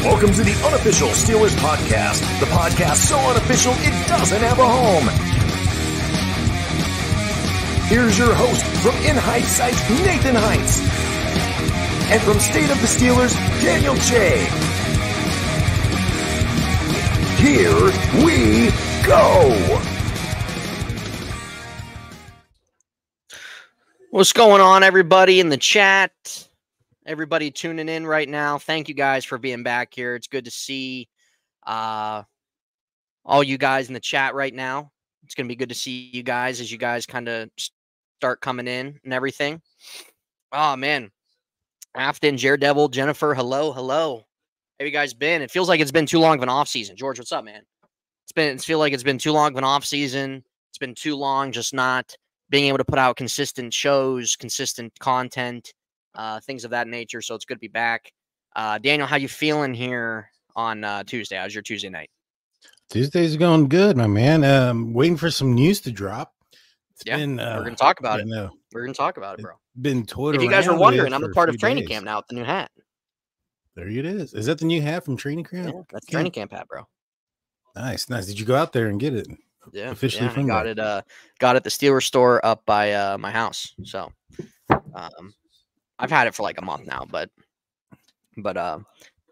Welcome to the Unofficial Steelers Podcast, the podcast so unofficial it doesn't have a home. Here's your host from In Heights Sites, Nathan Heights. And from State of the Steelers, Daniel J. Here we go. What's going on, everybody in the chat? Everybody tuning in right now. Thank you guys for being back here. It's good to see all you guys in the chat right now. It's going to be good to see you guys as you guys kind of start coming in and everything. Oh, man. Afton, Daredevil, Jennifer, hello. How have you guys been? It feels like it's been too long of an off season. George, what's up, man? It feels like it's been too long of an off season. It's been too long just not being able to put out consistent shows, consistent content, things of that nature. So it's good to be back. Daniel, how you feeling here on Tuesday? How's your Tuesday night? Tuesday's going good, my man. Waiting for some news to drop. We're gonna talk about it. No, we're gonna talk about it, bro. Been toyed if you guys are around wondering, I'm for a part of few training days. camp now with the new hat. There it is. Is that the new hat from training camp? Yeah, that's training camp hat, bro. Nice. Did you go out there and get it? Yeah, officially from got there? it. Got it at the Steelers store up by my house. So, I've had it for like a month now, but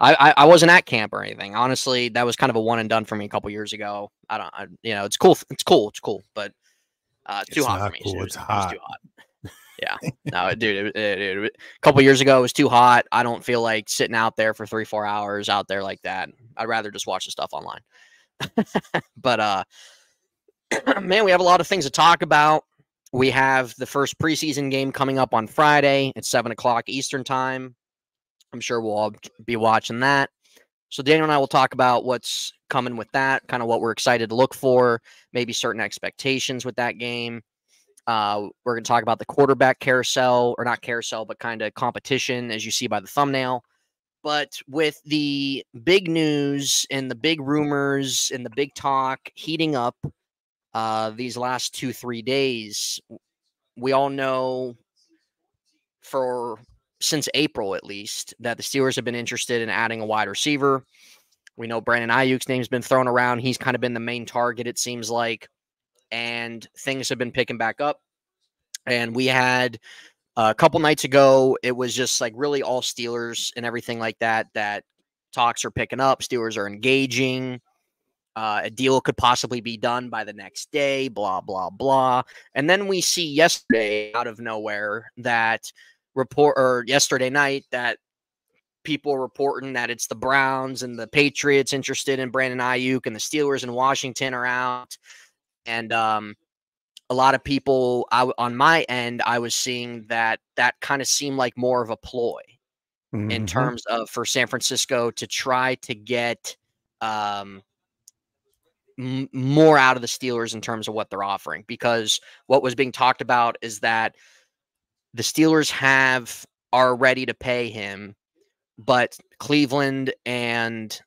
I wasn't at camp or anything. Honestly, that was kind of a one and done for me a couple years ago. It's cool, but it's too hot for me. Cool. So It's hot. It was too hot. Yeah, no, dude. A couple years ago, it was too hot. I don't feel like sitting out there for 3-4 hours out there like that. I'd rather just watch the stuff online. But man, we have a lot of things to talk about. We have the first preseason game coming up on Friday at 7:00 Eastern time. I'm sure we'll all be watching that. So Daniel and I will talk about what's coming with that, kind of what we're excited to look for, maybe certain expectations with that game. We're going to talk about the quarterback carousel, or not carousel, but kind of competition, as you see by the thumbnail. But with the big news and the big rumors and the big talk heating up these last 2-3 days, we all know since April at least that the Steelers have been interested in adding a wide receiver. We know Brandon Ayuk's name's been thrown around. He's kind of been the main target, it seems like, and things have been picking back up. And we had a couple nights ago, it was just like really all Steelers and everything like that talks are picking up. Steelers are engaging. A deal could possibly be done by the next day, blah, blah, blah. And then we see yesterday out of nowhere yesterday night that people reporting that it's the Browns and the Patriots interested in Brandon Ayuk, and the Steelers in Washington are out. And a lot of people on my end, I was seeing that kind of seemed like more of a ploy in terms of for San Francisco to try to get more out of the Steelers in terms of what they're offering, because what was being talked about is that the Steelers are ready to pay him, but Cleveland and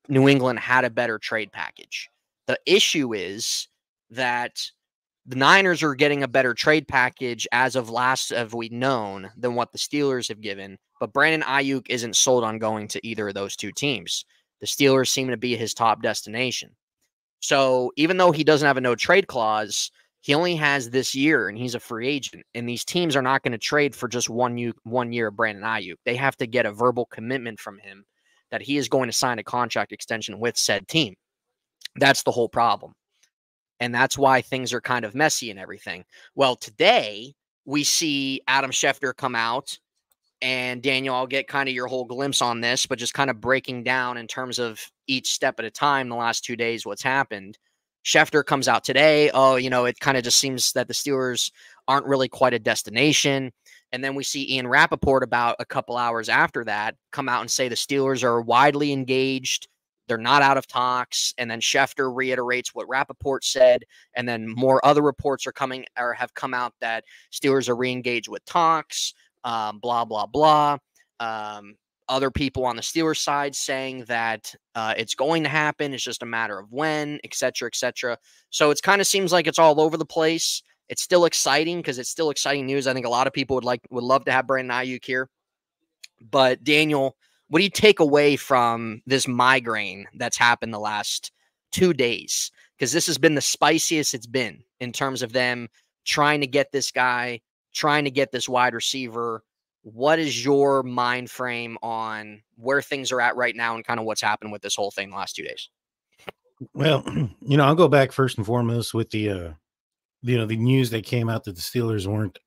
New England had a better trade package. The issue is that the Niners are getting a better trade package as we've known than what the Steelers have given, but Brandon Ayuk isn't sold on going to either of those two teams. The Steelers seem to be his top destination. So even though he doesn't have a no trade clause, he only has this year and he's a free agent. And these teams are not going to trade for just 1 year of Brandon Ayuk. They have to get a verbal commitment from him that he is going to sign a contract extension with said team. That's the whole problem. And that's why things are kind of messy and everything. Well, today we see Adam Schefter come out. And Daniel, I'll get kind of your whole glimpse on this, but just kind of breaking down in terms of each step at a time, the last 2 days, what's happened. Schefter comes out today. It kind of just seems that the Steelers aren't really quite a destination. And then we see Ian Rappaport about a couple hours after that come out and say the Steelers are widely engaged. They're not out of talks. And then Schefter reiterates what Rappaport said. And then more other reports have come out that Steelers are re-engaged with talks. Blah, blah, blah. Other people on the Steelers side saying that it's going to happen. It's just a matter of when, et cetera, et cetera. So it kind of seems like it's all over the place. It's still exciting because it's still exciting news. I think a lot of people would love to have Brandon Ayuk here. But Daniel, what do you take away from this migraine that's happened the last 2 days? Because this has been the spiciest it's been in terms of them trying to get this guy, trying to get this wide receiver. What is your mind frame on where things are at right now and kind of what's happened with this whole thing the last 2 days? Well, I'll go back first and foremost with the the news that came out that the Steelers weren't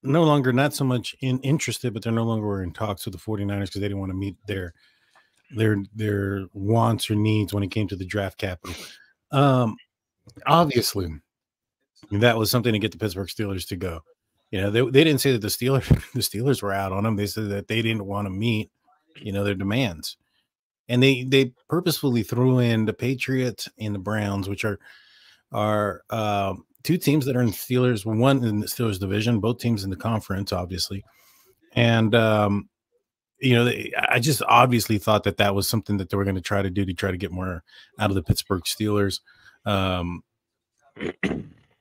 no longer not so much interested, but they're no longer in talks with the 49ers because they didn't want to meet their wants or needs when it came to the draft capital. Obviously, that was something to get the Pittsburgh Steelers to go. They didn't say that the Steelers were out on them. They said that they didn't want to meet, their demands. And they purposefully threw in the Patriots and the Browns, which are two teams that are in Steelers, one in the Steelers division, both teams in the conference, obviously. And I just obviously thought that was something that they were going to try to do to try to get more out of the Pittsburgh Steelers.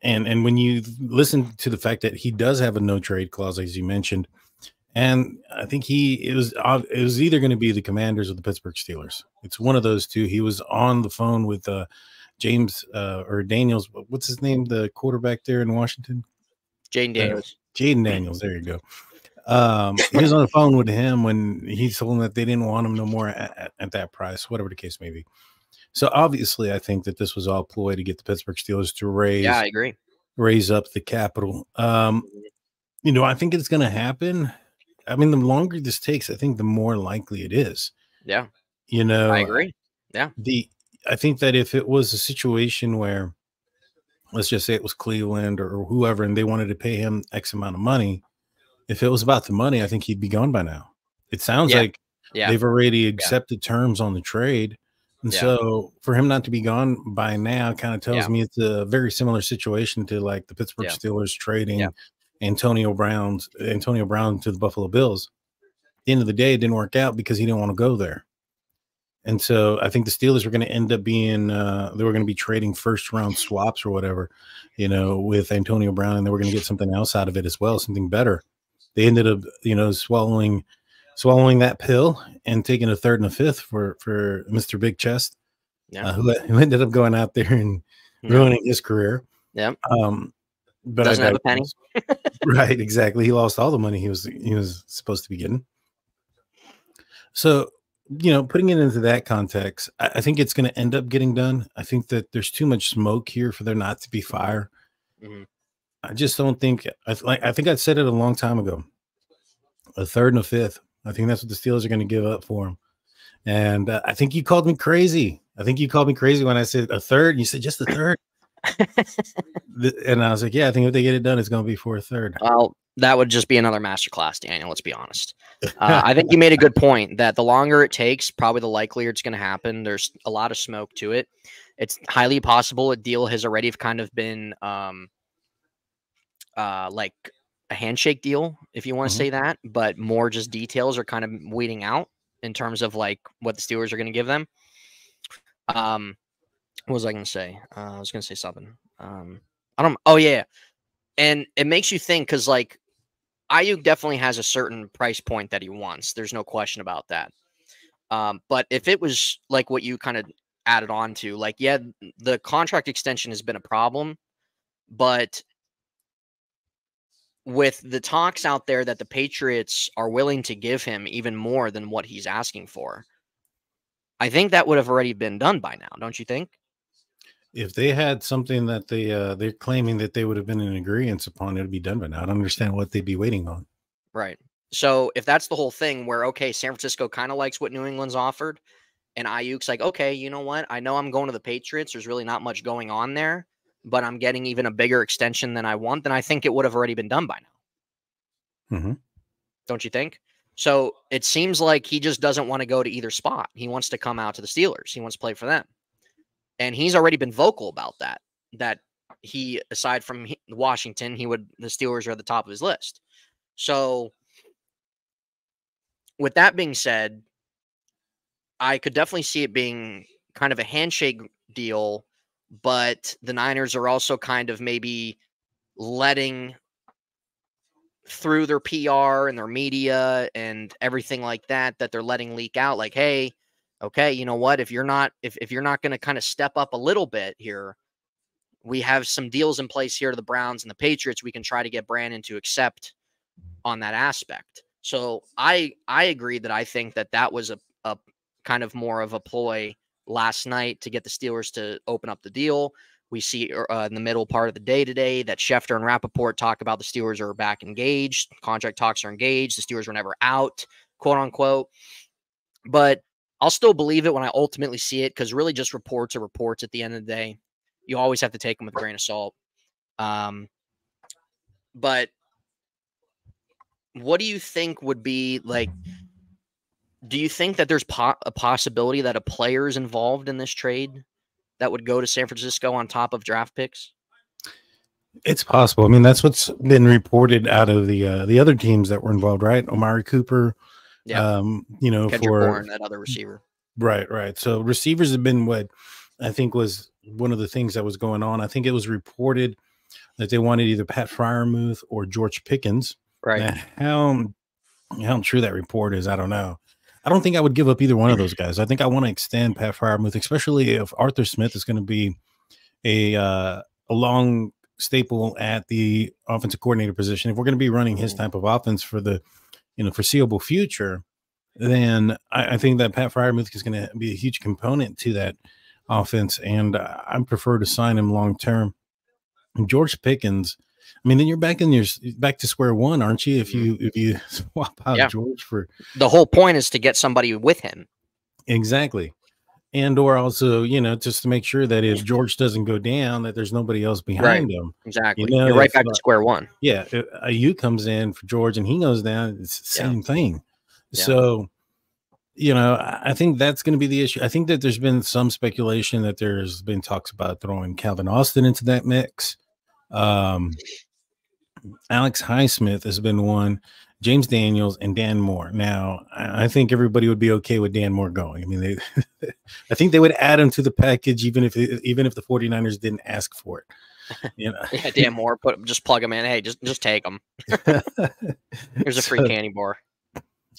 And when you listen to the fact that he does have a no trade clause, as you mentioned, and I think it was either going to be the Commanders or the Pittsburgh Steelers. It's one of those two. He was on the phone with James or Daniels. What's his name? The quarterback there in Washington? Jaden Daniels. Jaden Daniels. There you go. He was on the phone with him when he told him that they didn't want him no more at that price, whatever the case may be. So obviously, I think that this was all ploy to get the Pittsburgh Steelers to raise up the capital. I think it's going to happen. I mean, the longer this takes, I think the more likely it is. Yeah. I agree. Yeah. I think that if it was a situation where, let's just say it was Cleveland or whoever, and they wanted to pay him X amount of money, if it was about the money, I think he'd be gone by now. It sounds like they've already accepted terms on the trade. And so for him not to be gone by now kind of tells me it's a very similar situation to like the Pittsburgh Steelers trading Antonio Brown to the Buffalo Bills. At the end of the day, it didn't work out because he didn't want to go there. And so I think the Steelers were going to end up being they were going to be trading first round swaps or whatever, with Antonio Brown, and they were going to get something else out of it as well, something better. They ended up, swallowing that pill and taking a third and a fifth for Mr. Big Chest, who ended up going out there and ruining his career. Yeah. But doesn't have a penny. Right, exactly. He lost all the money he was supposed to be getting. So, putting it into that context, I think it's going to end up getting done. I think that there's too much smoke here for there not to be fire. Mm-hmm. I just don't think. I think I said it a long time ago. A third and a fifth. I think that's what the Steelers are going to give up for him. And I think you called me crazy. I think you called me crazy when I said a third. You said just a third. And I was like, yeah, I think if they get it done, it's going to be for a third. Well, that would just be another masterclass, Daniel. Let's be honest. I think you made a good point that the longer it takes, probably the likelier it's going to happen. There's a lot of smoke to it. It's highly possible a deal has already kind of been like a handshake deal, if you want to say that, but more just details are kind of weeding out in terms of like what the Steelers are going to give them. What was I going to say? I was going to say something. Oh yeah. And it makes you think, because like Ayuk definitely has a certain price point that he wants. There's no question about that. But if it was like what you kind of added on to, like, yeah, the contract extension has been a problem, but with the talks out there that the Patriots are willing to give him even more than what he's asking for, I think that would have already been done by now, don't you think? If they had something that they're claiming that they would have been in agreement upon, it would be done by now. I don't understand what they'd be waiting on. Right. So if that's the whole thing where, okay, San Francisco kind of likes what New England's offered, and Ayuk's like, okay, you know what? I know I'm going to the Patriots. There's really not much going on there, but I'm getting even a bigger extension than I want, then I think it would have already been done by now. Mm-hmm. Don't you think? So it seems like he just doesn't want to go to either spot. He wants to come out to the Steelers. He wants to play for them. And he's already been vocal about that he, aside from Washington, the Steelers are at the top of his list. So with that being said, I could definitely see it being kind of a handshake deal, but the Niners are also kind of maybe letting through their PR and their media and everything like that, that they're letting leak out, like, hey, okay, you know what? If you're not going to kind of step up a little bit here, we have some deals in place here to the Browns and the Patriots. We can try to get Brandon to accept on that aspect. So I agree that I think that was a kind of more of a ploy last night to get the Steelers to open up the deal. We see in the middle part of the day today that Schefter and Rappaport talk about the Steelers are back engaged. Contract talks are engaged. The Steelers were never out, quote unquote. But I'll still believe it when I ultimately see it, because really just reports are reports at the end of the day. You always have to take them with a grain of salt. But what do you think would be like? Do you think that there's a possibility that a player is involved in this trade that would go to San Francisco on top of draft picks? It's possible. I mean, that's what's been reported out of the other teams that were involved, right? Omari Cooper, yeah, Kendrick Bourne, that other receiver. Right. So receivers have been what I think was one of the things that was going on. I think it was reported that they wanted either Pat Freiermuth or George Pickens. Right. Now, how true that report is, I don't know. I don't think I would give up either one of those guys. I think I want to extend Pat Freiermuth, especially if Arthur Smith is going to be a long staple at the offensive coordinator position. If we're going to be running his type of offense for the foreseeable future, then I think that Pat Freiermuth is going to be a huge component to that offense, and I prefer to sign him long term. George Pickens, I mean, then you're back to square one, aren't you? If you swap out George for, the whole point is to get somebody with him. Exactly. And or also, just to make sure that if George doesn't go down, that there's nobody else behind him. Exactly. You're right back to square one. Yeah. Ayuk comes in for George and he goes down, it's the same thing. Yeah. So, I think that's going to be the issue. I think that there's been some speculation that there's been talks about throwing Calvin Austin into that mix. Alex Highsmith has been one, James Daniels, and Dan Moore. Now, I think everybody would be okay with Dan Moore going. I mean, I think they would add him to the package even if the 49ers didn't ask for it. Yeah, Dan Moore, just plug him in. Hey, just take him. Here's a free candy bar.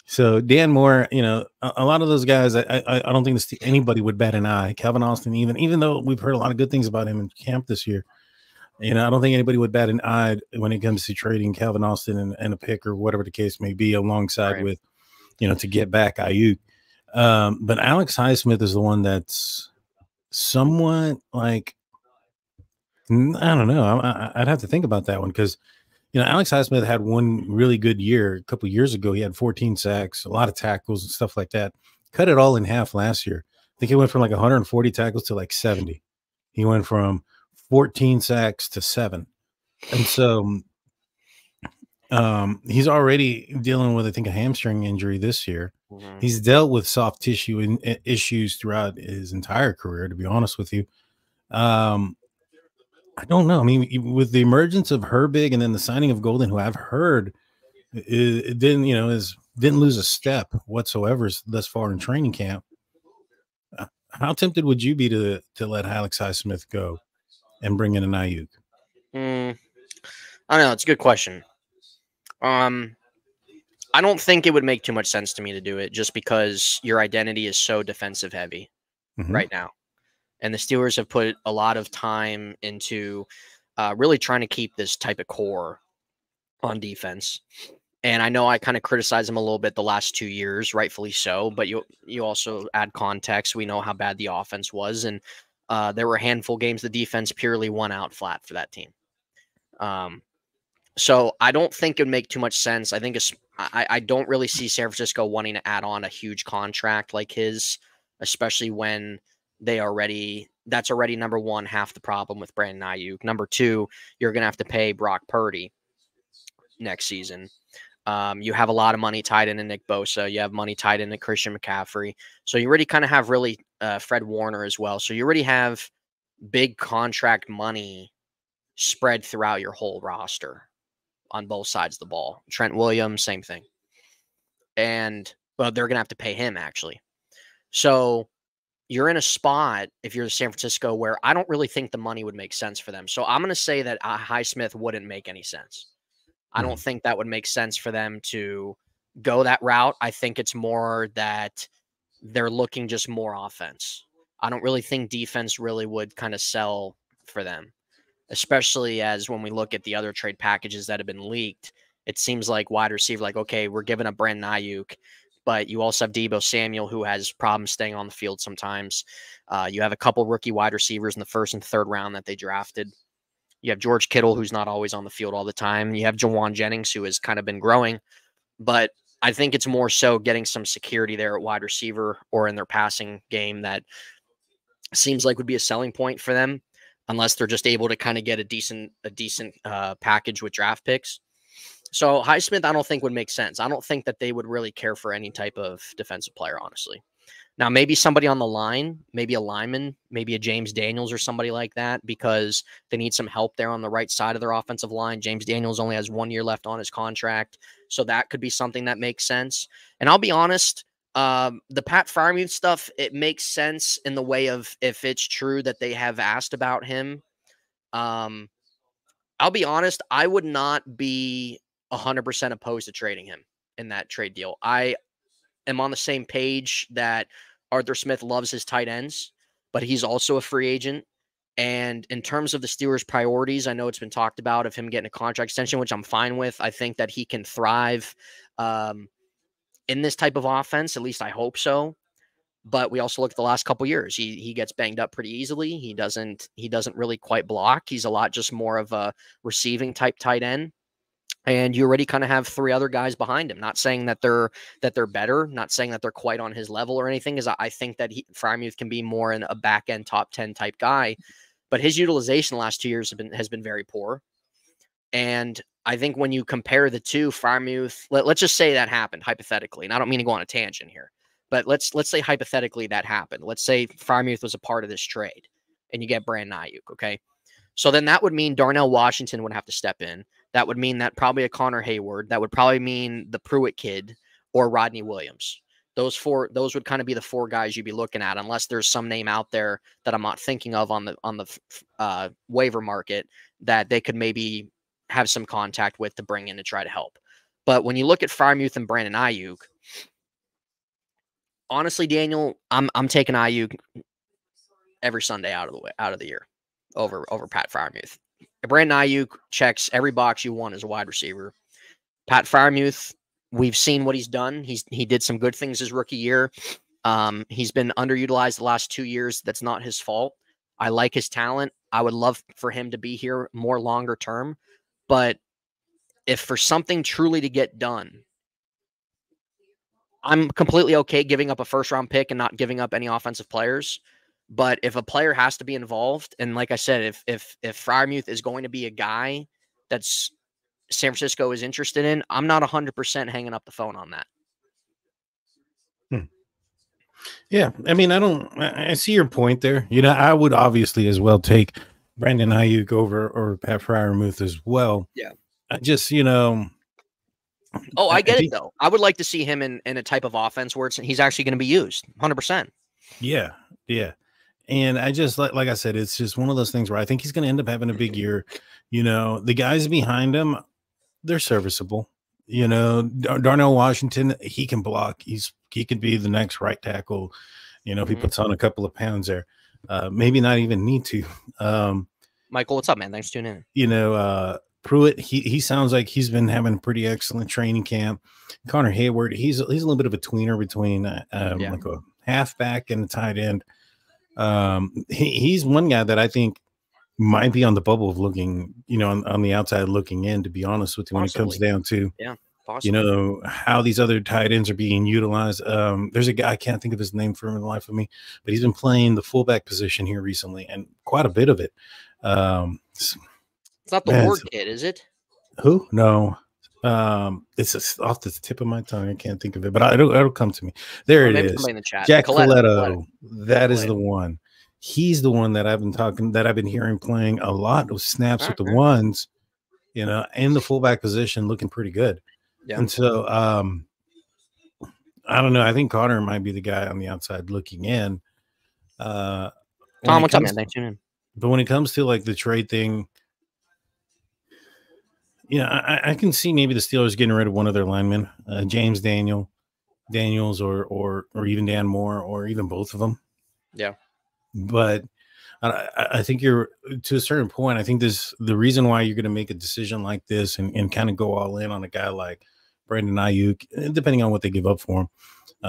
So Dan Moore, a lot of those guys, I don't think anybody would bat an eye. Calvin Austin, even though we've heard a lot of good things about him in camp this year. I don't think anybody would bat an eye when it comes to trading Calvin Austin and a pick or whatever the case may be alongside with, to get back Ayuk. But Alex Highsmith is the one that's somewhat like, I don't know. I'd have to think about that one because, Alex Highsmith had one really good year a couple of years ago. He had 14 sacks, a lot of tackles and stuff like that. Cut it all in half last year. I think he went from like 140 tackles to like 70. He went from 14 sacks to 7. And so he's already dealing with, I think, a hamstring injury this year. Mm-hmm. He's dealt with soft tissue issues throughout his entire career, to be honest with you. I don't know. I mean, with the emergence of Herbig and then the signing of Golden, who I've heard it didn't lose a step whatsoever thus far in training camp. How tempted would you be to let Alex Highsmith go and bring in an Ayuk? I don't know. It's a good question. I don't think it would make too much sense to me to do it just because your identity is so defensive heavy right now. And the Steelers have put a lot of time into really trying to keep this type of core on defense. And I know I kind of criticized them a little bit the last 2 years, rightfully so, but you also add context. We know how bad the offense was, and there were a handful of games the defense purely won out flat for that team. So I don't think it would make too much sense. I think I don't really see San Francisco wanting to add on a huge contract like his, especially when that's already number one, half the problem with Brandon Ayuk. Number two, you're going to have to pay Brock Purdy next season. You have a lot of money tied into Nick Bosa. You have money tied into Christian McCaffrey. So you already kind of have really Fred Warner as well. So you already have big contract money spread throughout your whole roster on both sides of the ball. Trent Williams, same thing. And, well, they're going to have to pay him, actually. So you're in a spot, if you're San Francisco, where I don't really think the money would make sense for them. So I'm going to say that Highsmith wouldn't make any sense. I don't think that would make sense for them to go that route. I think it's more that they're looking just more offense. I don't really think defense really would kind of sell for them, especially as when we look at the other trade packages that have been leaked. It seems like wide receiver, like, okay, we're giving up Brandon Ayuk, but you also have Deebo Samuel, who has problems staying on the field sometimes. You have a couple rookie wide receivers in the first and third round that they drafted. You have George Kittle, who's not always on the field all the time. You have Jawan Jennings, who has kind of been growing. But I think it's more so getting some security there at wide receiver or in their passing game that seems like would be a selling point for them, unless they're just able to kind of get a decent package with draft picks. So Highsmith, I don't think would make sense. I don't think that they would really care for any type of defensive player, honestly. Now, maybe somebody on the line, maybe a lineman, maybe a James Daniels or somebody like that, because they need some help there on the right side of their offensive line. James Daniels only has 1 year left on his contract, so that could be something that makes sense. And I'll be honest, the Pat Freiermuth stuff, it makes sense in the way of if it's true that they have asked about him. I'll be honest, I would not be 100% opposed to trading him in that trade deal. I am on the same page that Arthur Smith loves his tight ends, but he's also a free agent. And in terms of the Steelers' priorities, I know it's been talked about of him getting a contract extension, which I'm fine with. I think that he can thrive in this type of offense. At least I hope so. But we also look at the last couple years. He gets banged up pretty easily. He doesn't really quite block. He's a lot just more of a receiving type tight end. And you already kind of have 3 other guys behind him. Not saying that they're better, not saying that they're quite on his level or anything. Is I think that Freiermuth can be more in a back end top 10 type guy, but his utilization the last 2 years has been very poor. And I think when you compare the two, Freiermuth, let's just say that happened hypothetically, and I don't mean to go on a tangent here, but let's say hypothetically that happened. Let's say Freiermuth was a part of this trade, and you get Brandon Ayuk. Okay, so then that would mean Darnell Washington would have to step in. That would mean that probably a Connor Hayward. That would probably mean the Pruitt kid or Rodney Williams. Those would kind of be the 4 guys you'd be looking at, unless there's some name out there that I'm not thinking of on the waiver market that they could maybe have some contact with to bring in to try to help. But when you look at Freiermuth and Brandon Ayuk, honestly, Daniel, I'm taking Ayuk every Sunday out of the year over Pat Freiermuth. Brandon Ayuk checks every box you want as a wide receiver. Pat Freiermuth, we've seen what he's done. He did some good things his rookie year. He's been underutilized the last 2 years. That's not his fault. I like his talent. I would love for him to be here more longer term. But if for something truly to get done, I'm completely okay giving up a first-round pick and not giving up any offensive players. But if a player has to be involved, and like I said, if Freiermuth is going to be a guy that's San Francisco is interested in, I'm not 100% hanging up the phone on that. Yeah, I mean, I see your point there. You know, I would obviously as well take Brandon Ayuk or Pat Freiermuth as well. Yeah. I just, you know. Oh, I get it, though. I would like to see him in a type of offense where he's actually going to be used 100%. Yeah, yeah. And I just, like I said, it's just one of those things where I think he's going to end up having a big year. You know, the guys behind him, they're serviceable. You know, Darnell Washington, he can block. He could be the next right tackle. You know, if he puts on a couple of pounds there, maybe not even need to. Michael, what's up, man? Thanks for tuning in. You know, Pruitt, he sounds like he's been having a pretty excellent training camp. Connor Hayward, he's a little bit of a tweener between like a halfback and a tight end. He's one guy that I think might be on the bubble of looking, you know, on the outside looking in, to be honest with you, when it comes down to, you know, how these other tight ends are being utilized. There's a guy, I can't think of his name for the life of me, but he's been playing the fullback position here recently, and quite a bit of it. It's not the Ward kid, is it? Who? No. It's off the tip of my tongue. I can't think of it, but it'll come to me. There it is. In the chat. Jack Coletto. That is the one. He's the one that I've been hearing playing a lot of snaps with the ones, you know, in the fullback position, looking pretty good. Yeah. And so, I don't know. I think Connor might be the guy on the outside looking in. Tom, what's up, man? Thanks for tuning in. But when it comes to like the trade thing, Yeah, I can see maybe the Steelers getting rid of one of their linemen, James Daniels, or even Dan Moore, or even both of them. Yeah. But I think you're, to a certain point, I think the reason why you're going to make a decision like this and kind of go all in on a guy like Brandon Ayuk, depending on what they give up for him,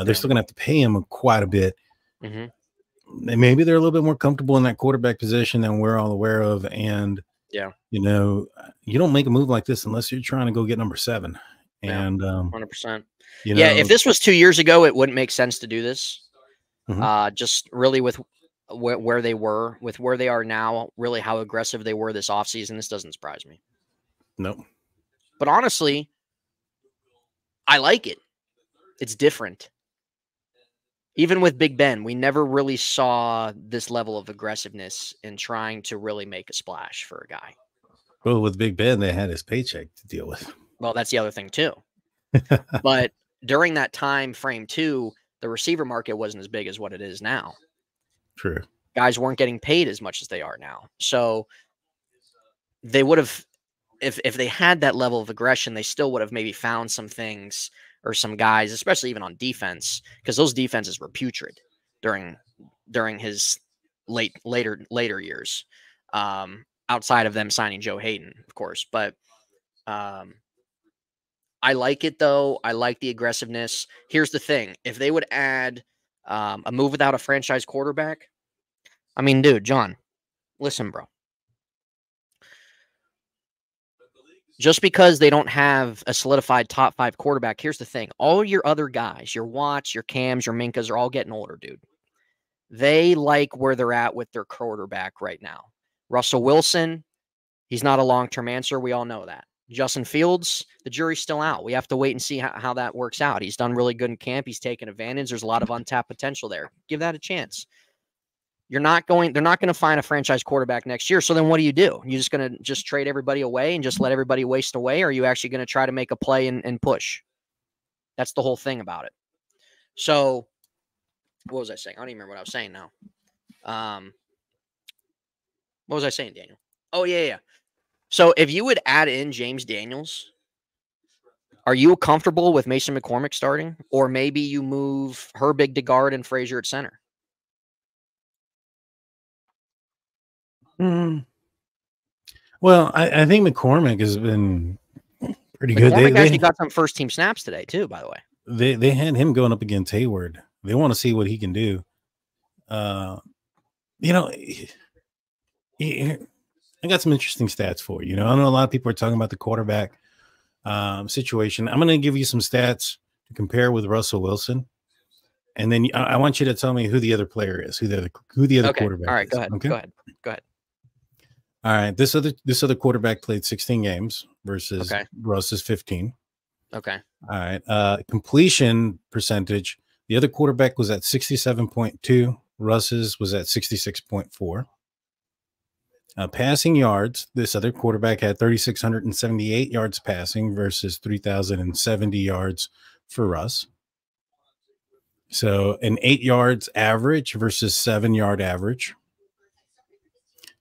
they're still going to have to pay him quite a bit. Mm-hmm. And maybe they're a little bit more comfortable in that quarterback position than we're all aware of. And, yeah, you don't make a move like this unless you're trying to go get number 7. And 100%. Yeah, if this was 2 years ago, it wouldn't make sense to do this. Mm-hmm. Just really with where they were, with where they are now, really how aggressive they were this offseason, this doesn't surprise me. No. But honestly, I like it. It's different. Even with Big Ben, we never really saw this level of aggressiveness in trying to really make a splash for a guy. Well, with Big Ben, they had his paycheck to deal with. Well, that's the other thing too. But during that time frame too, the receiver market wasn't as big as what it is now. True. Guys weren't getting paid as much as they are now. So they would have, if they had that level of aggression, they still would have maybe found some things or some guys, especially even on defense, because those defenses were putrid during his later years. Outside of them signing Joe Hayden, of course. But I like it, though. I like the aggressiveness. Here's the thing. If they would add a move without a franchise quarterback, I mean, dude, John, listen, bro. Just because they don't have a solidified top 5 quarterback, here's the thing. All your other guys, your Watts, your Cams, your Minkas are all getting older, dude. They like where they're at with their quarterback right now. Russell Wilson, he's not a long-term answer. We all know that. Justin Fields, the jury's still out. We have to wait and see how that works out. He's done really good in camp. He's taken advantage. There's a lot of untapped potential there. Give that a chance. They're not going to find a franchise quarterback next year. So then what do? You're just going to just trade everybody away and just let everybody waste away? Or are you actually going to try to make a play and push? That's the whole thing about it. So what was I saying? I don't even remember what I was saying now. What was I saying, Daniel? Oh, yeah. So if you would add in James Daniels, are you comfortable with Mason McCormick starting? Or maybe you move Herbig to guard and Frazier at center? Well, I think McCormick has been pretty good. McCormick actually got some first-team snaps today, too, by the way. They had him going up against Hayward. They want to see what he can do. I got some interesting stats for you. I know a lot of people are talking about the quarterback situation. I'm going to give you some stats to compare with Russell Wilson, and then I want you to tell me who the other player is, who the other quarterback. All right, is. go ahead. Okay? Go ahead. All right, this other quarterback played 16 games versus Russ's 15. Okay. All right. Completion percentage. The other quarterback was at 67.2. Russ's was at 66.4. Passing yards. This other quarterback had 3,678 yards passing versus 3,070 yards for Russ. So an 8 yards average versus 7 yard average.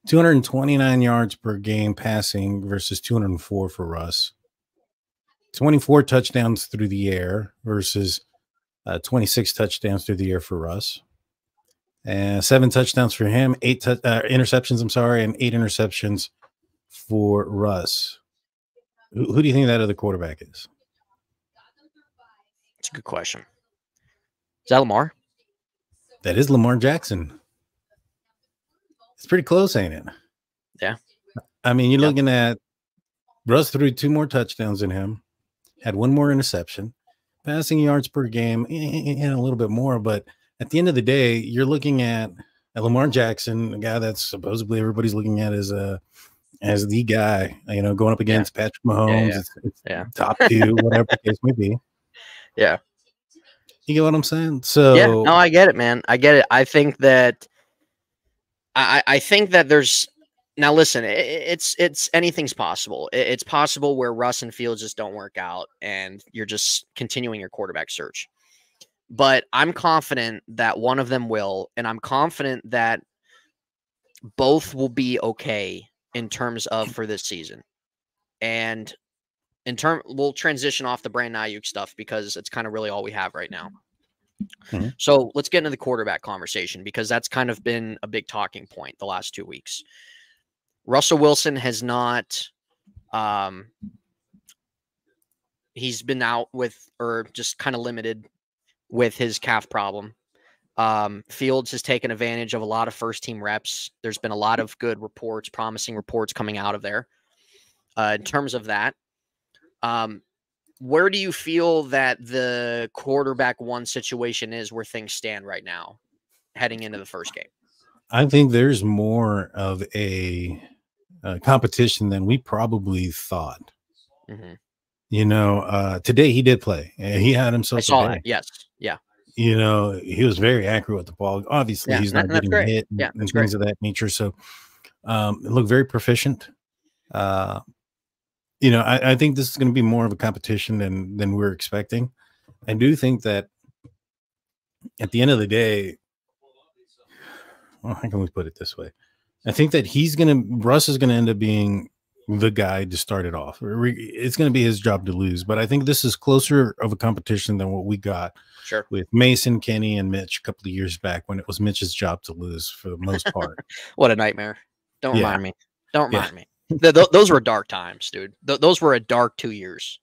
229 yards per game passing versus 204 for Russ. 24 touchdowns through the air versus 26 touchdowns through the air for Russ. And 7 touchdowns for him, 8 interceptions, and 8 interceptions for Russ. Who do you think that other quarterback is? That's a good question. Is that Lamar? That is Lamar Jackson. It's pretty close, ain't it? Yeah. I mean, you're looking at Russ threw 2 more touchdowns than him, had 1 more interception, passing yards per game, and a little bit more. But at the end of the day, you're looking at Lamar Jackson, a guy that's supposedly everybody's looking at as the guy, going up against Patrick Mahomes. It's top 2, whatever the case may be. Yeah. You get what I'm saying? So yeah, no, I get it, man. I get it. I think that there's now. Listen, it's anything's possible. It's possible where Russ and Fields just don't work out, and you're just continuing your quarterback search. But I'm confident that one of them will, and I'm confident that both will be okay in terms of for this season. And we'll transition off the Brandon Ayuk stuff because it's kind of really all we have right now. Mhm. So let's get into the quarterback conversation because that's kind of been a big talking point the last 2 weeks. Russell Wilson has not, he's been out with, or just kind of limited with his calf problem. Fields has taken advantage of a lot of first team reps. There's been a lot of good reports, promising reports coming out of there. In terms of that, where do you feel that the quarterback one situation is where things stand right now, heading into the first game? I think there's more of a competition than we probably thought. Mm-hmm. You know, today he did play and he had himself I saw a day. that. Yes. Yeah. You know, he was very accurate with the ball. Obviously, Yeah. he's not That's getting great. hit Yeah. and That's things great. of that nature. So, it looked very proficient. You know, I think this is going to be more of a competition than we're expecting. I do think that at the end of the day, well, how can we put it this way? I think that Russ is going to end up being the guy to start it off. It's going to be his job to lose. But I think this is closer of a competition than what we got Sure. with Mason, Kenny, and Mitch a couple of years back when it was Mitch's job to lose for the most part. What a nightmare. Don't Yeah. remind me. Don't remind me. Those were dark times, dude. Those were a dark 2 years.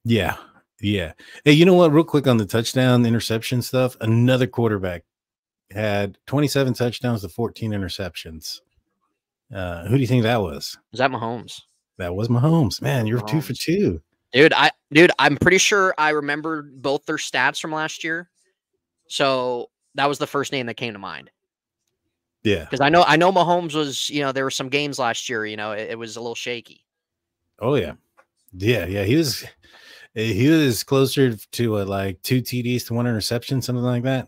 Yeah. Yeah. Hey, you know what? Real quick on the touchdown interception stuff, another quarterback had 27 touchdowns to 14 interceptions. Who do you think that was? Was that Mahomes? That was Mahomes. Man, you're 2 for 2. Dude, I'm pretty sure I remember both their stats from last year. So that was the first name that came to mind. Yeah. Because I know Mahomes was, there were some games last year, it was a little shaky. Oh yeah. Yeah, yeah. He was closer to like 2 TDs to 1 interception, something like that.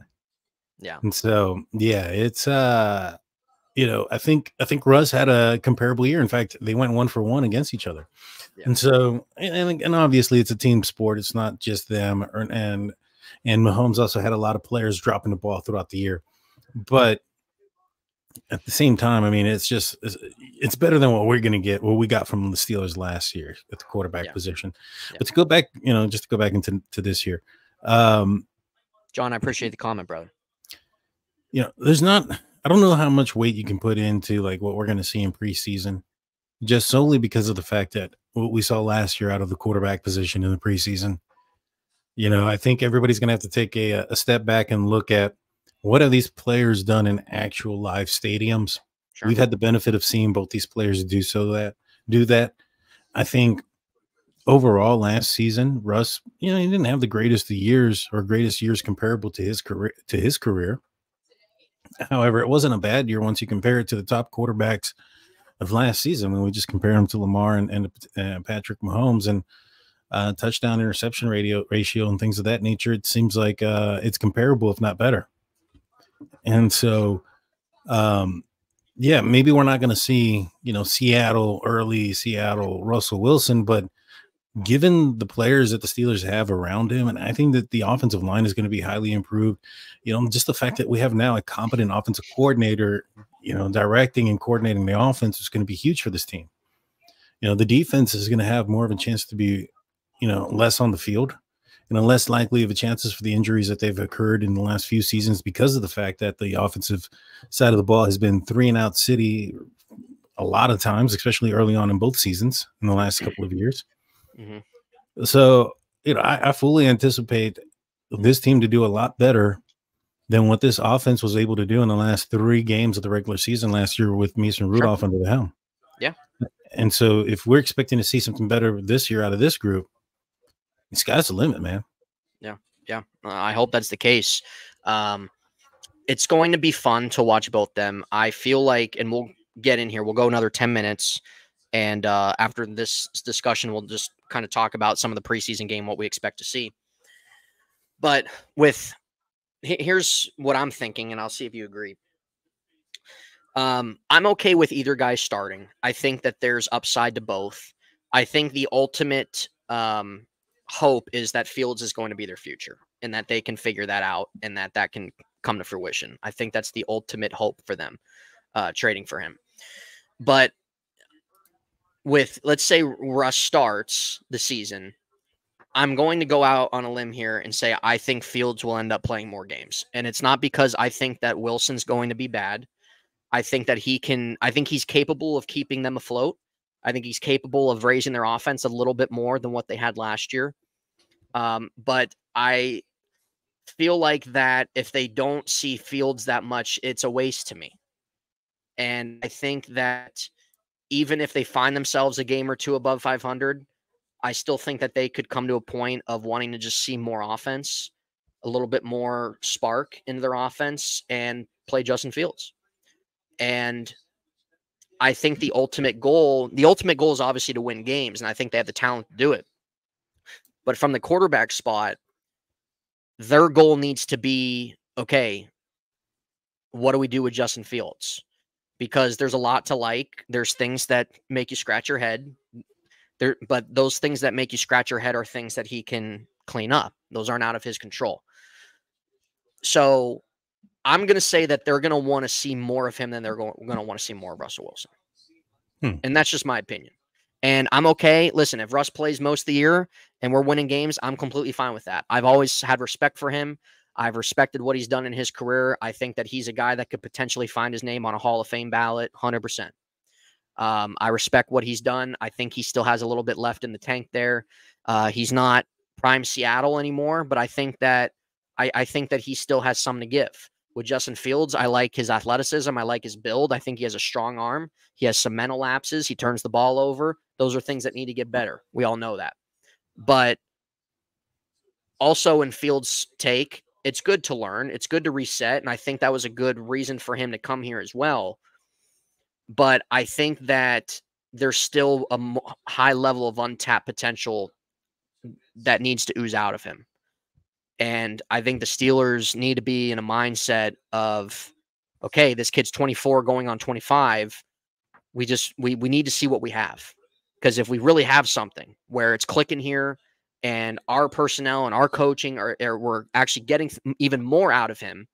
Yeah. And so yeah, it's you know, I think Russ had a comparable year. In fact, they went 1 for 1 against each other. Yeah. And so, and obviously it's a team sport. It's not just them. And Mahomes also had a lot of players dropping the ball throughout the year. But at the same time, I mean, it's better than what we got from the Steelers last year at the quarterback position. Yeah. But to go back, just to go back into this year, John, I appreciate the comment, brother. I don't know how much weight you can put into like what we're going to see in preseason, just solely because of the fact that what we saw last year out of the quarterback position in the preseason. I think everybody's going to have to take a step back and look at what have these players done in actual live stadiums. Sure. We've had the benefit of seeing both these players do that. I think overall last season, Russ, he didn't have the greatest years comparable to his career. However, it wasn't a bad year once you compare it to the top quarterbacks of last season. When we just compare him to Lamar and Patrick Mahomes and touchdown interception ratio and things of that nature, it seems like it's comparable, if not better. And so, maybe we're not going to see, early Seattle Russell Wilson, but given the players that the Steelers have around him, and I think that the offensive line is going to be highly improved, just the fact that we have now a competent offensive coordinator, directing and coordinating the offense is going to be huge for this team. The defense is going to have more of a chance to be, less on the field, less likely of a chances for the injuries that they've occurred in the last few seasons because of the fact that the offensive side of the ball has been 3-and-out city a lot of times, especially early on in both seasons in the last couple of years. Mm-hmm. So, I fully anticipate this team to do a lot better than what this offense was able to do in the last 3 games of the regular season last year with Mason Rudolph under the helm. Yeah. And so if we're expecting to see something better this year out of this group, the sky's the limit, man. Yeah. Yeah. I hope that's the case. It's going to be fun to watch both them. I feel like, and we'll get in here, we'll go another 10 minutes. And after this discussion, we'll just kind of talk about some of the preseason game, what we expect to see. But here's what I'm thinking, and I'll see if you agree. I'm okay with either guy starting. I think that there's upside to both. I think the ultimate hope is that Fields is going to be their future and that they can figure that out and that can come to fruition. I think that's the ultimate hope for them, trading for him. But with, let's say Russ starts the season, I'm going to go out on a limb here and say I think Fields will end up playing more games. And it's not because I think that Wilson's going to be bad. I think that I think he's capable of keeping them afloat. I think he's capable of raising their offense a little bit more than what they had last year. But I feel like that if they don't see Fields that much, it's a waste to me. And I think that even if they find themselves a game or two above 500, I still think that they could come to a point of wanting to just see more offense, a little bit more spark into their offense, and play Justin Fields. And I think the ultimate goal is obviously to win games, and I think they have the talent to do it. But from the quarterback spot, their goal needs to be, okay, what do we do with Justin Fields? Because there's a lot to like. There's things that make you scratch your head. But those things that make you scratch your head are things that he can clean up. Those aren't out of his control. So I'm going to say that they're going to want to see more of him than they're going to want to see more of Russell Wilson. And that's just my opinion. And I'm okay. Listen, if Russ plays most of the year and we're winning games, I'm completely fine with that. I've always had respect for him. I've respected what he's done in his career. I think that he's a guy that could potentially find his name on a Hall of Fame ballot, 100%. I respect what he's done. I think he still has a little bit left in the tank there. He's not prime Seattle anymore, but I think that he still has something to give. With Justin Fields, I like his athleticism. I like his build. I think he has a strong arm. He has some mental lapses. He turns the ball over. Those are things that need to get better. We all know that. But also in Fields' take, it's good to learn. It's good to reset. And I think that was a good reason for him to come here as well. But I think that there's still a high level of untapped potential that needs to ooze out of him. And I think the Steelers need to be in a mindset of, okay, this kid's 24 going on 25. We need to see what we have. Because if we really have something where it's clicking here and our personnel and our coaching we're actually getting even more out of him.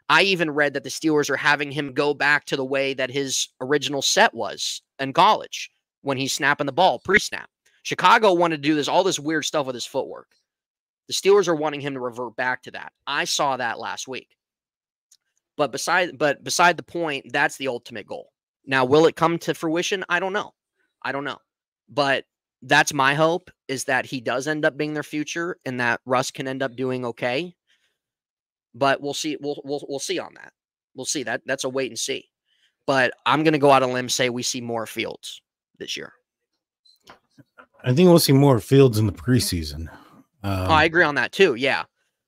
I even read that the Steelers are having him go back to the way that his original set was in college when he's snapping the ball pre-snap. Chicago wanted to do all this weird stuff with his footwork. The Steelers are wanting him to revert back to that. I saw that last week. But beside the point, that's the ultimate goal. Now, will it come to fruition? I don't know. But that's my hope, is that he does end up being their future and that Russ can end up doing okay. But we'll see. We'll see on that. We'll see. That's a wait and see. But I'm going to go out on a limb, say we see more Fields this year. I think we'll see more Fields in the preseason. I agree on that too. Yeah.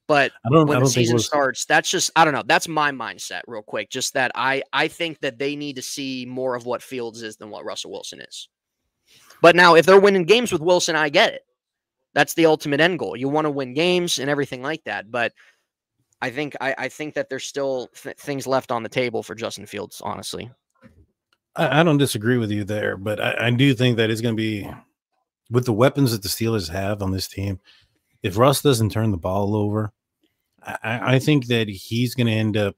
But when the season starts, that's just, I don't know. That's my mindset real quick. Just that I think that they need to see more of what Fields is than what Russell Wilson is. But now if they're winning games with Wilson, I get it. That's the ultimate end goal. You want to win games and everything like that. But I think that there's still things left on the table for Justin Fields, honestly. I don't disagree with you there, but I do think that it's going to be, with the weapons that the Steelers have on this team, if Russ doesn't turn the ball over, I think that he's going to end up,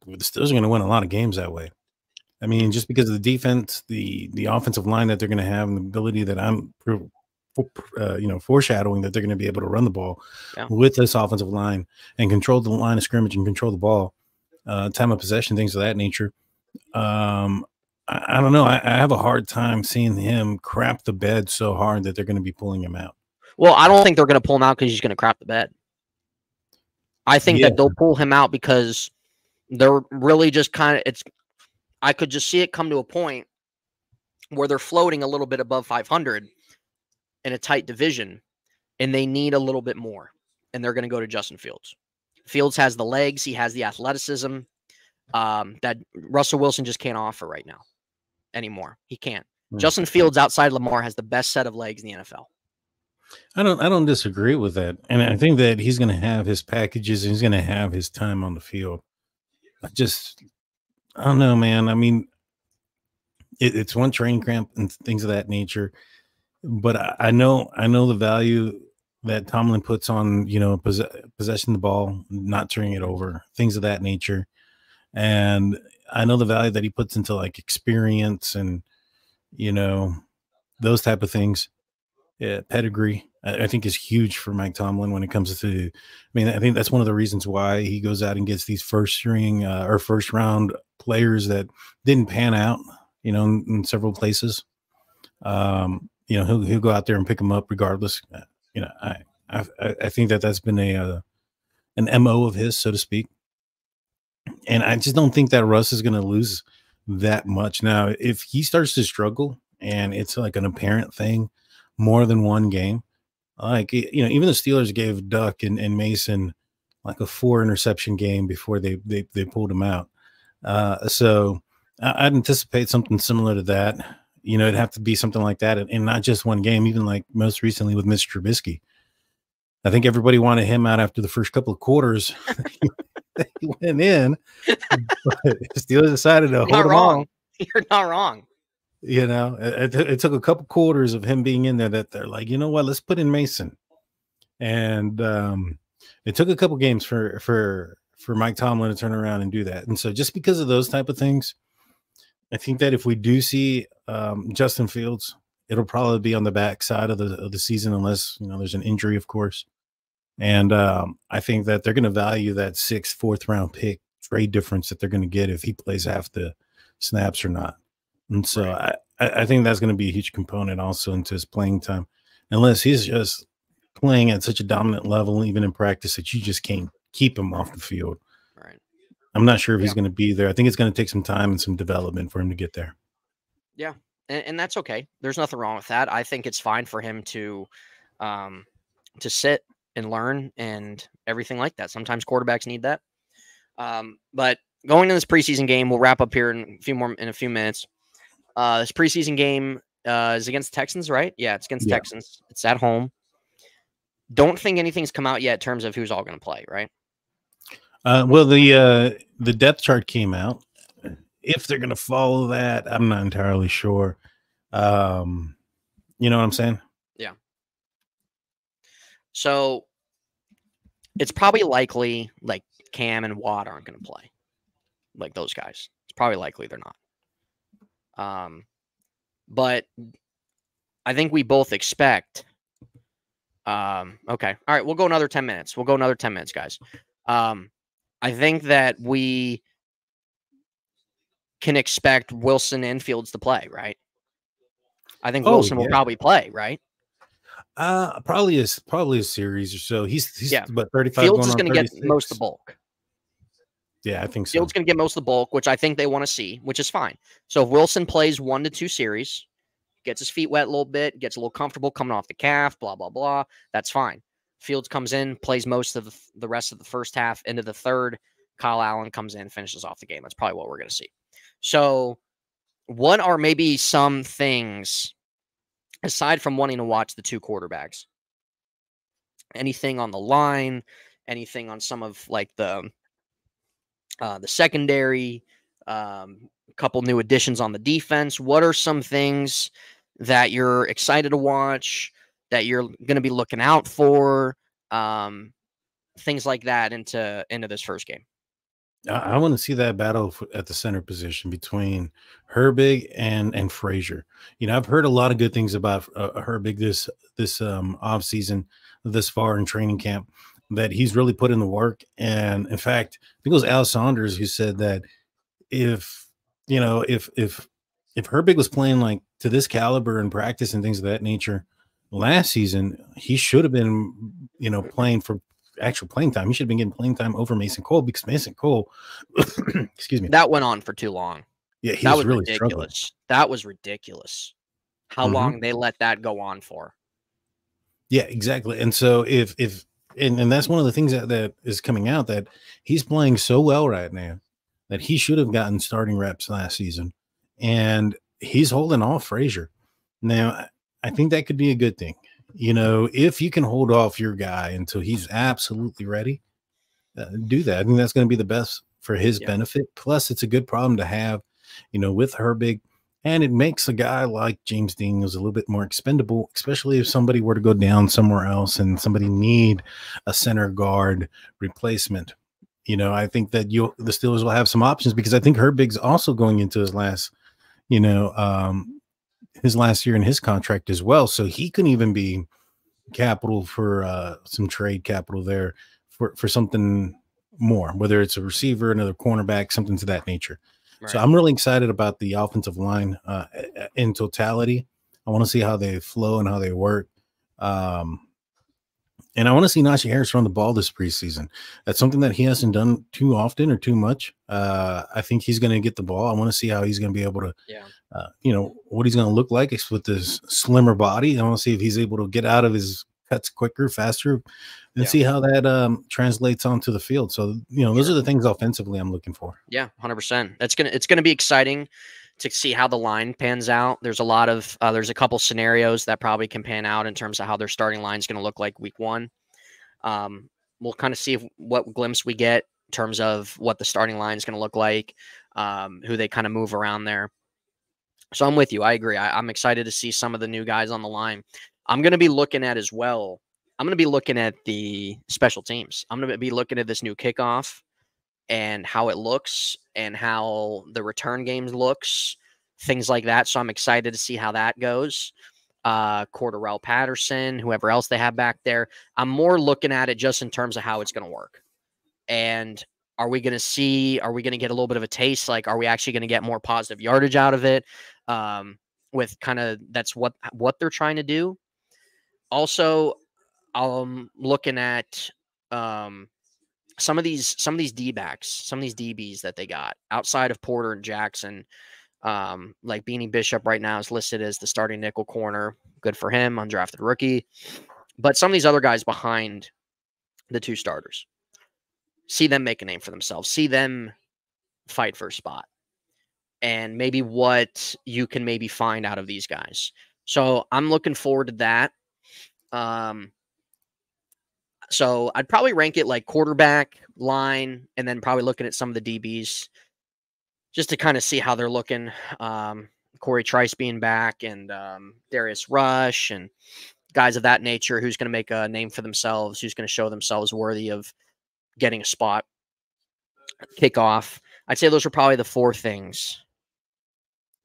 the Steelers are going to win a lot of games that way. I mean, just because of the defense, the offensive line that they're going to have, and the ability that I'm foreshadowing that they're going to be able to run the ball with this offensive line and control the line of scrimmage and control the ball, time of possession, things of that nature. I don't know. I have a hard time seeing him crap the bed so hard that they're going to be pulling him out. Well, I don't think they're going to pull him out because he's going to crap the bed. I think that they'll pull him out because they're really just I could just see it come to a point where they're floating a little bit above 500 in a tight division, and they need a little bit more, and they're going to go to Justin Fields. Fields has the legs. He has the athleticism that Russell Wilson just can't offer right now anymore. He can't. Justin Fields outside Lamar has the best set of legs in the NFL. I don't disagree with that. And I think that he's going to have his packages and he's going to have his time on the field. I don't know, man. I mean, it's one training camp and things of that nature. But I know the value that Tomlin puts on, possessing the ball, not turning it over, things of that nature. And I know the value that he puts into like experience and you know, those type of things. Yeah, pedigree, I think is huge for Mike Tomlin when it comes to. I mean, I think that's one of the reasons why he goes out and gets these first string or first round players that didn't pan out, in several places. He'll go out there and pick them up regardless. I think that's been an MO of his, so to speak. And I just don't think that Russ is going to lose that much. Now, if he starts to struggle and it's like an apparent thing, more than one game, like, even the Steelers gave Duck and Mason like a 4 interception game before they pulled him out. So I'd anticipate something similar to that. It'd have to be something like that, and not just one game. Even like most recently with Mr. Trubisky, I think everybody wanted him out after the first couple of quarters. He went in, but Steelers decided to hold him on. You're not wrong. It took a couple quarters of him being in there that they're like, you know what, let's put in Mason. And it took a couple games for Mike Tomlin to turn around and do that. And so just because of those type of things, I think that if we do see Justin Fields, it'll probably be on the back side of the season, unless there's an injury, of course. And I think that they're going to value that 6th, 4th round pick trade difference that they're going to get if he plays half the snaps or not. And so right. I think that's going to be a huge component also into his playing time, unless he's just playing at such a dominant level, even in practice, that you just can't keep him off the field. Right. I'm not sure if he's going to be there. I think it's going to take some time and some development for him to get there. Yeah. And that's okay. There's nothing wrong with that. I think it's fine for him to sit and learn and everything like that. Sometimes quarterbacks need that. But going to this preseason game, we'll wrap up here in a few minutes. This preseason game is against the Texans, right? Yeah, it's against the Texans. It's at home. Don't think anything's come out yet in terms of who's all going to play, right? Well, the depth chart came out. If they're going to follow that, I'm not entirely sure. You know what I'm saying? Yeah. So it's probably likely like Cam and Watt aren't going to play, like those guys. It's probably likely they're not. But I think we both expect. Okay. All right. We'll go another 10 minutes. Guys. I think that we can expect Wilson and Fields to play, right? I think Wilson will probably play, right? Probably a series or so. He's about 35. Fields is going to get most of the bulk. Yeah, I think so. Fields going to get most of the bulk, which I think they want to see, which is fine. So if Wilson plays 1 to 2 series, gets his feet wet a little bit, gets a little comfortable coming off the calf, blah, blah, blah, that's fine. Fields comes in, plays most of the rest of the first half into the third. Kyle Allen comes in, finishes off the game. That's probably what we're going to see. So what are maybe some things, aside from wanting to watch the two quarterbacks, anything on the line, anything on some of like the secondary, couple new additions on the defense? What are some things that you're excited to watch, that you're going to be looking out for, things like that into this first game? I want to see that battle at the center position between Herbig and Frazier. I've heard a lot of good things about Herbig this off season, this far in training camp, that he's really put in the work. And in fact, I think it was Al Saunders who said that if Herbig was playing like to this caliber in practice and things of that nature last season, he should have been, playing for actual playing time. He should have been getting playing time over Mason Cole, because Mason Cole, excuse me, that went on for too long. Yeah, that was really ridiculous. Struggling. That was ridiculous. How long they let that go on for? Yeah, exactly. And so if that's one of the things that is coming out, that he's playing so well right now that he should have gotten starting reps last season, and he's holding off Frazier. Now, I think that could be a good thing. If you can hold off your guy until he's absolutely ready, do that. I think that's going to be the best for his benefit. Plus, it's a good problem to have, with Herbig, and it makes a guy like James Daniels a little bit more expendable, especially if somebody were to go down somewhere else and somebody need a center guard replacement. I think that the Steelers will have some options, because I think Herbig's also going into his last, his last year in his contract as well. So he can even be capital for some trade capital there for something more, whether it's a receiver, another cornerback, something to that nature. So Right. I'm really excited about the offensive line in totality. I want to see how they flow and how they work. And I want to see Najee Harris run the ball this preseason. That's something that he hasn't done too often or too much. I think he's going to get the ball. I want to see how he's going to be able to, what he's going to look like with this slimmer body. I want to see if he's able to get out of his cuts quicker, faster, and see how that translates onto the field. So, those are the things offensively I'm looking for. Yeah, 100%. It's gonna be exciting to see how the line pans out. There's a lot of there's a couple scenarios that probably can pan out in terms of how their starting line is going to look like week 1. We'll kind of see what glimpse we get in terms of what the starting line is going to look like, who they kind of move around there. So I'm with you. I agree. I'm excited to see some of the new guys on the line. I'm going to be looking at as well. I'm going to be looking at the special teams. I'm going to be looking at this new kickoff and how it looks and how the return game looks, things like that. So I'm excited to see how that goes. Cordarrelle Patterson, whoever else they have back there. I'm more looking at it just in terms of how it's going to work. And are we going to get a little bit of a taste? Like, are we actually going to get more positive yardage out of it? With kind of, that's what they're trying to do. Also, looking at, some of these D-backs, some of these DBs that they got outside of Porter and Jackson, like Beanie Bishop right now is listed as the starting nickel corner. Good for him, undrafted rookie. But some of these other guys behind the 2 starters, see them make a name for themselves, see them fight for a spot, and maybe what you can maybe find out of these guys. So I'm looking forward to that. So I'd probably rank it like quarterback, line, and then probably looking at some of the DBs just to kind of see how they're looking. Corey Trice being back and Darius Rush and guys of that nature, who's going to make a name for themselves, who's going to show themselves worthy of getting a spot. Kickoff. I'd say those are probably the 4 things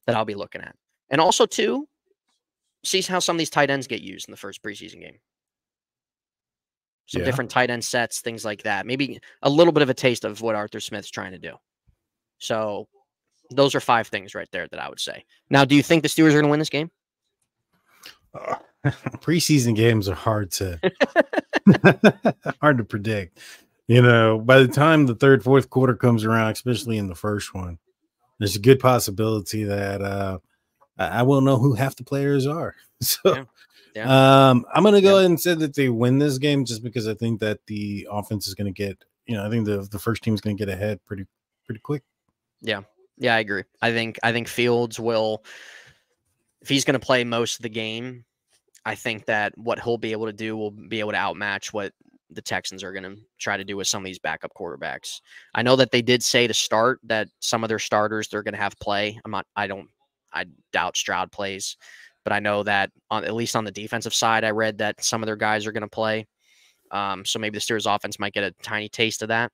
that I'll be looking at. And also, too, see how some of these tight ends get used in the first preseason game. Some different tight end sets, things like that. Maybe a little bit of a taste of what Arthur Smith's trying to do. So those are 5 things right there that I would say. Now, do you think the Steelers are going to win this game? Preseason games are hard to predict. By the time the 3rd, 4th quarter comes around, especially in the first one, there's a good possibility that I won't know who half the players are. So I'm going to go ahead and say that they win this game just because I think that the offense is going to get, I think the first team is going to get ahead pretty quick. Yeah. Yeah, I agree. I think Fields will, if he's going to play most of the game, I think that what he'll be able to do will be able to outmatch what the Texans are going to try to do with some of these backup quarterbacks. I know that they did say to start that some of their starters, they're going to have play. I doubt Stroud plays, but I know that at least on the defensive side, I read that some of their guys are going to play. So maybe the Steelers offense might get a tiny taste of that.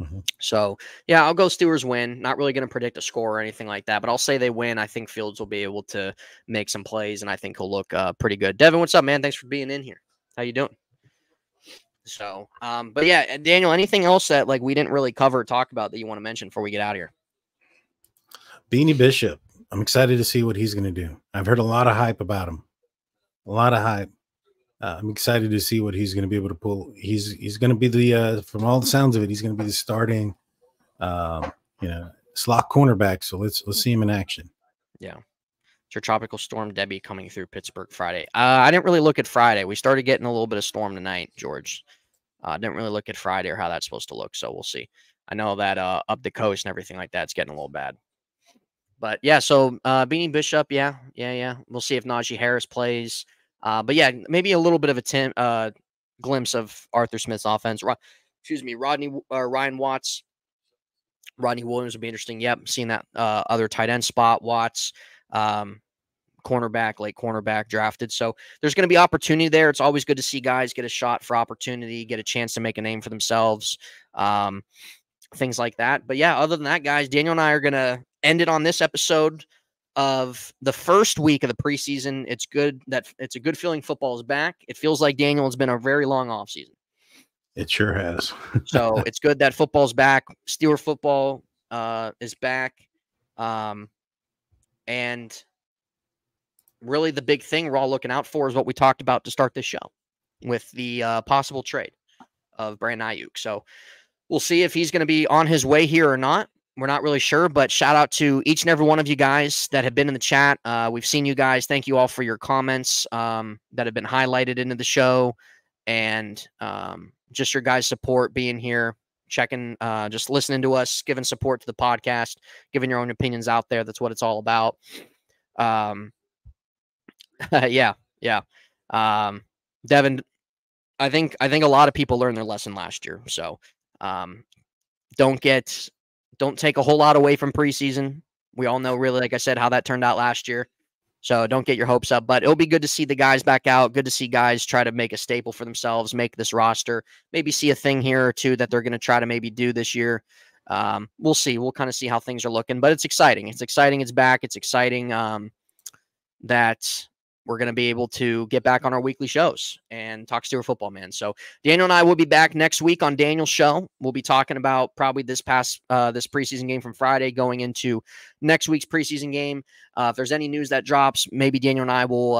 Mm-hmm. So, yeah, I'll go Steelers win. Not really going to predict a score or anything like that, but I'll say they win. I think Fields will be able to make some plays, and I think he'll look pretty good. Devin, what's up, man? Thanks for being in here. How you doing? So, but yeah, Daniel, anything else that like we didn't really cover or talk about that you want to mention before we get out of here? Beanie Bishop. I'm excited to see what he's going to do. I've heard a lot of hype about him. A lot of hype. I'm excited to see what he's going to be able to pull. He's going to be the from all the sounds of it, he's going to be the starting slot cornerback. So let's see him in action. Yeah. It's your tropical storm Debbie coming through Pittsburgh Friday. I didn't really look at Friday. We started getting a little bit of storm tonight, George. Didn't really look at Friday or how that's supposed to look. So we'll see. I know that up the coast and everything like that's getting a little bad. But yeah, so Beanie Bishop, yeah. We'll see if Najee Harris plays. But yeah, maybe a little bit of a glimpse of Arthur Smith's offense. Ryan Watts, Rodney Williams would be interesting. Yep, seeing that other tight end spot. Watts, cornerback, late cornerback drafted. So there's going to be opportunity there. It's always good to see guys get a shot for opportunity, get a chance to make a name for themselves, things like that. But yeah, other than that, guys, Daniel and I are going to end it on this episode. of the first week of the preseason. It's good that it's a good feeling football is back. It feels like, Daniel, it's been a very long offseason. It sure has. So it's good that football's back. Steeler football is back. And really the big thing we're all looking out for is what we talked about to start this show with the possible trade of Brandon Ayuk. So we'll see if he's going to be on his way here or not. We're not really sure, but shout out to each and every one of you guys that have been in the chat. We've seen you guys. Thank you all for your comments that have been highlighted into the show, and just your guys' support, being here, checking, just listening to us, giving support to the podcast, giving your own opinions out there. That's what it's all about. Yeah. Devin, I think a lot of people learned their lesson last year. So don't take a whole lot away from preseason. We all know, really, like I said, how that turned out last year. So don't get your hopes up. But it'll be good to see the guys back out. Good to see guys try to make a staple for themselves, make this roster, maybe see a thing here or two that they're going to try to maybe do this year. We'll see. We'll kind of see how things are looking. But it's exciting. It's exciting. It's back. It's exciting that we're going to be able to get back on our weekly shows and talk Steeler football, man. So Daniel and I will be back next week on Daniel's show. We'll be talking about probably this preseason game from Friday going into next week's preseason game. If there's any news that drops, maybe Daniel and I will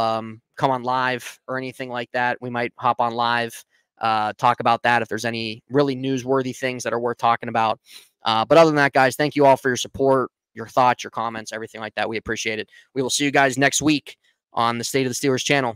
come on live or anything like that. We might hop on live, talk about that if there's any really newsworthy things that are worth talking about. But other than that, guys, thank you all for your support, your thoughts, your comments, everything like that. We appreciate it. We will see you guys next week on the State of the Steelers channel.